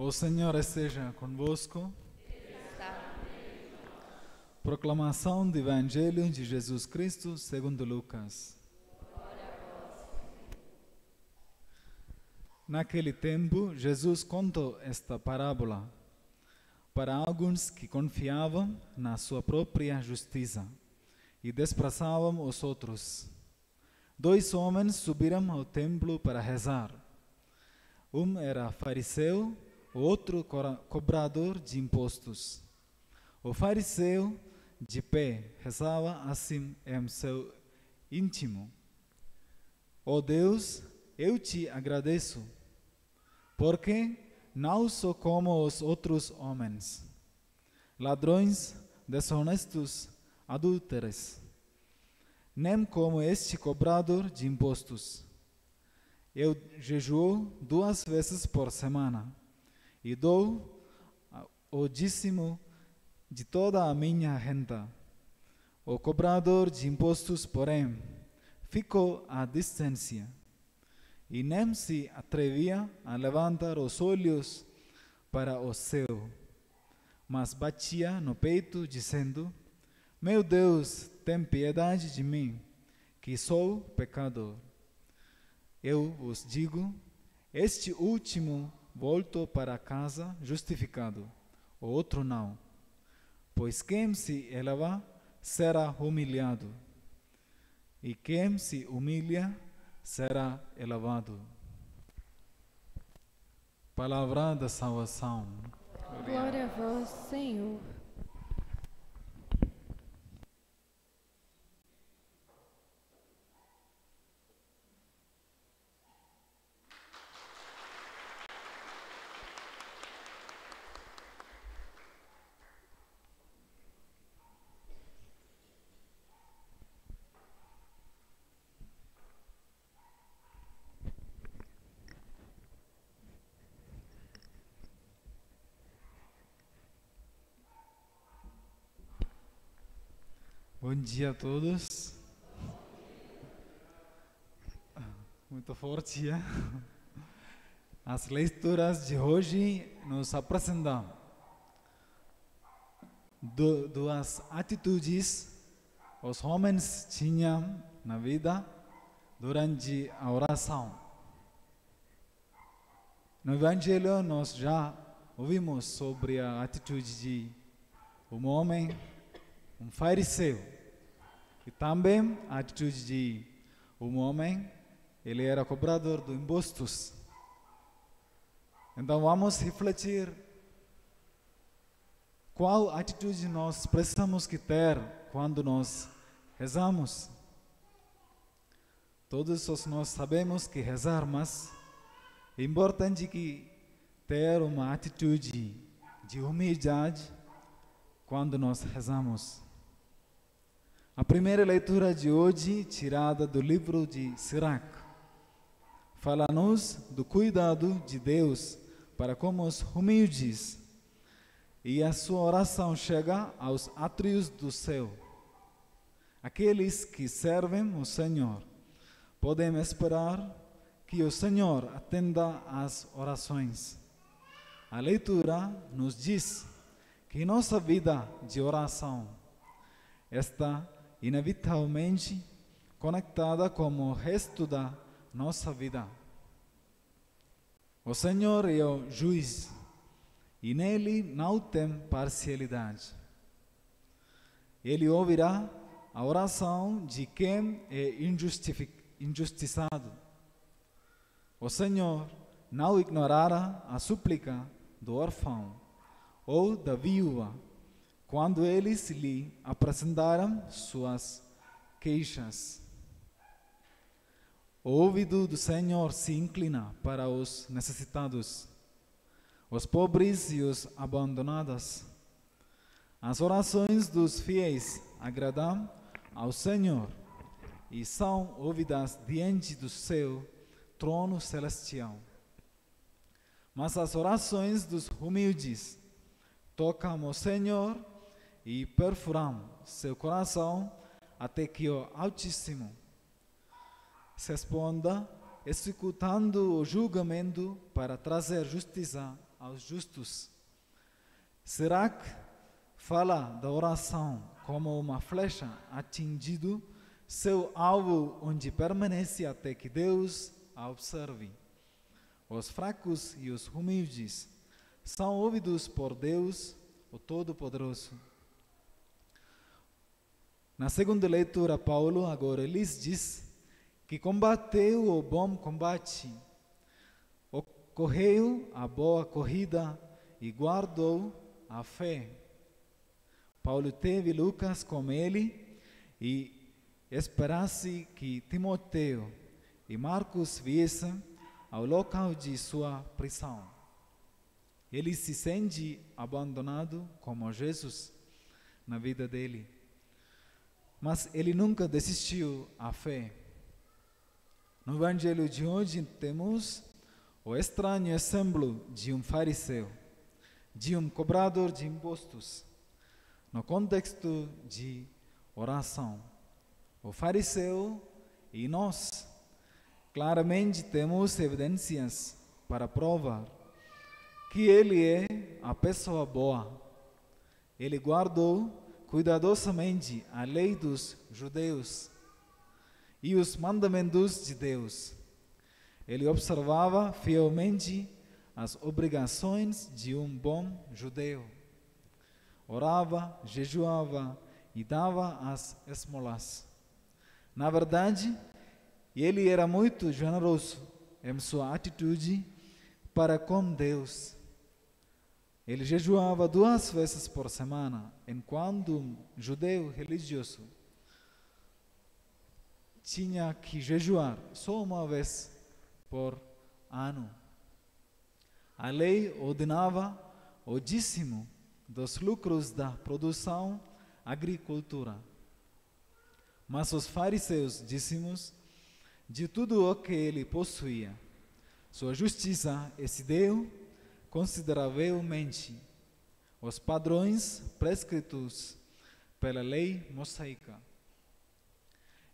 O Senhor esteja convosco. Proclamação do Evangelho de Jesus Cristo segundo Lucas. Naquele tempo, Jesus contou esta parábola para alguns que confiavam na sua própria justiça e desprezavam os outros. 2 homens subiram ao templo para rezar. Um era fariseu, o outro cobrador de impostos. O fariseu, de pé, rezava assim em seu íntimo: ó Deus, eu te agradeço, porque não sou como os outros homens, ladrões, desonestos, adúlteros, nem como este cobrador de impostos. Eu jejuo 2 vezes por semana e dou o dízimo de toda a minha renda. O cobrador de impostos, porém, ficou à distância e nem se atrevia a levantar os olhos para o céu, mas batia no peito, dizendo: meu Deus, tem piedade de mim, que sou pecador. Eu vos digo, este último voltou para casa justificado, o outro não. Pois quem se eleva será humilhado, e quem se humilha será elevado. Palavra da salvação. Glória a vós, Senhor. Bom dia a todos. Muito forte, é? As leituras de hoje nos apresentam duas atitudes os homens tinham na vida durante a oração. No Evangelho nós já ouvimos sobre a atitude de um homem, um fariseu, e também a atitude de um homem, ele era cobrador de impostos. Então vamos refletir qual atitude nós precisamos que ter quando nós rezamos. Todos nós sabemos que rezar, mas é importante que ter uma atitude de humildade quando nós rezamos. A primeira leitura de hoje, tirada do livro de Sirac, fala-nos do cuidado de Deus para com os humildes, e a sua oração chega aos átrios do céu. Aqueles que servem o Senhor podem esperar que o Senhor atenda às orações. A leitura nos diz que nossa vida de oração está inevitavelmente conectada com o resto da nossa vida. O Senhor é o juiz e nele não tem parcialidade. Ele ouvirá a oração de quem é injustiçado. O Senhor não ignorará a súplica do órfão ou da viúva quando eles lhe apresentaram suas queixas. O ouvido do Senhor se inclina para os necessitados, os pobres e os abandonados. As orações dos fiéis agradam ao Senhor e são ouvidas diante do seu trono celestial. Mas as orações dos humildes tocam o Senhor e perfuram seu coração até que o Altíssimo responda, executando o julgamento para trazer justiça aos justos. Sirac fala da oração como uma flecha atingindo seu alvo, onde permanece até que Deus a observe. Os fracos e os humildes são ouvidos por Deus, o Todo-Poderoso. Na segunda leitura, Paulo agora lhes diz que combateu o bom combate, correu a boa corrida e guardou a fé. Paulo teve Lucas com ele e esperasse que Timoteu e Marcos viessem ao local de sua prisão. Ele se sente abandonado como Jesus na vida dele, mas ele nunca desistiu da fé. No Evangelho de hoje temos o estranho exemplo de um fariseu, de um cobrador de impostos, no contexto de oração. O fariseu e nós claramente temos evidências para provar que ele é a pessoa boa. Ele guardou cuidadosamente a lei dos judeus e os mandamentos de Deus. Ele observava fielmente as obrigações de um bom judeu. Orava, jejuava e dava as esmolas. Na verdade, ele era muito generoso em sua atitude para com Deus. Ele jejuava 2 vezes por semana, enquanto um judeu religioso tinha que jejuar só uma vez por ano. A lei ordenava o dízimo dos lucros da produção agricultura. Mas os fariseus dízimos de tudo o que ele possuía. Sua justiça excedeu consideravelmente os padrões prescritos pela lei mosaica.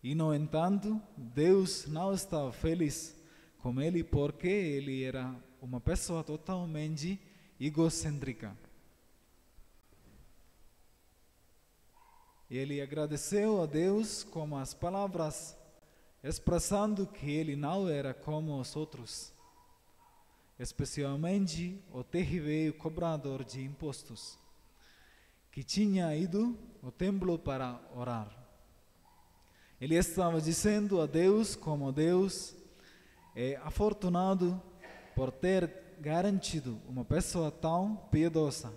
E, no entanto, Deus não estava feliz com ele porque ele era uma pessoa totalmente egocêntrica. Ele agradeceu a Deus com as palavras, expressando que ele não era como os outros, especialmente o terrível cobrador de impostos, que tinha ido ao templo para orar. Ele estava dizendo a Deus como Deus é afortunado por ter garantido uma pessoa tão piedosa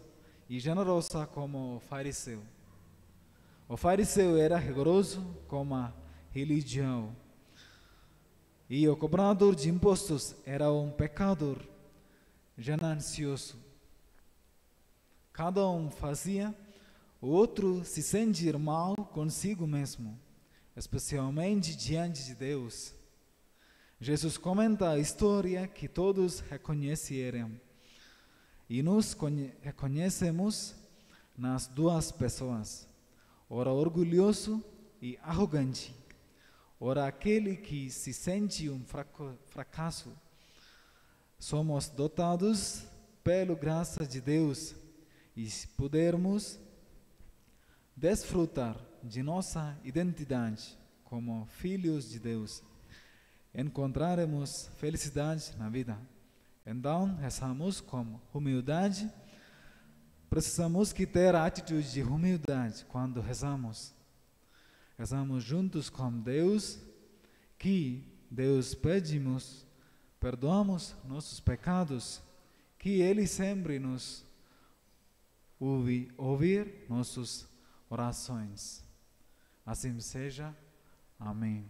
e generosa como o fariseu. O fariseu era rigoroso com a religião e o cobrador de impostos era um pecador ganancioso. Cada um fazia o outro se sentir mal consigo mesmo, especialmente diante de Deus. Jesus comenta a história que todos reconheceram e nos reconhecemos nas duas pessoas, ora orgulhoso e arrogante, ora aquele que se sente um fracasso. Somos dotados pela graça de Deus e se pudermos desfrutar de nossa identidade como filhos de Deus, encontraremos felicidade na vida. Então, rezamos com humildade. Precisamos que ter a atitude de humildade quando rezamos. Rezamos juntos com Deus, que Deus pedimos, perdoamos nossos pecados, que Ele sempre nos ouvir nossas orações. Assim seja. Amém.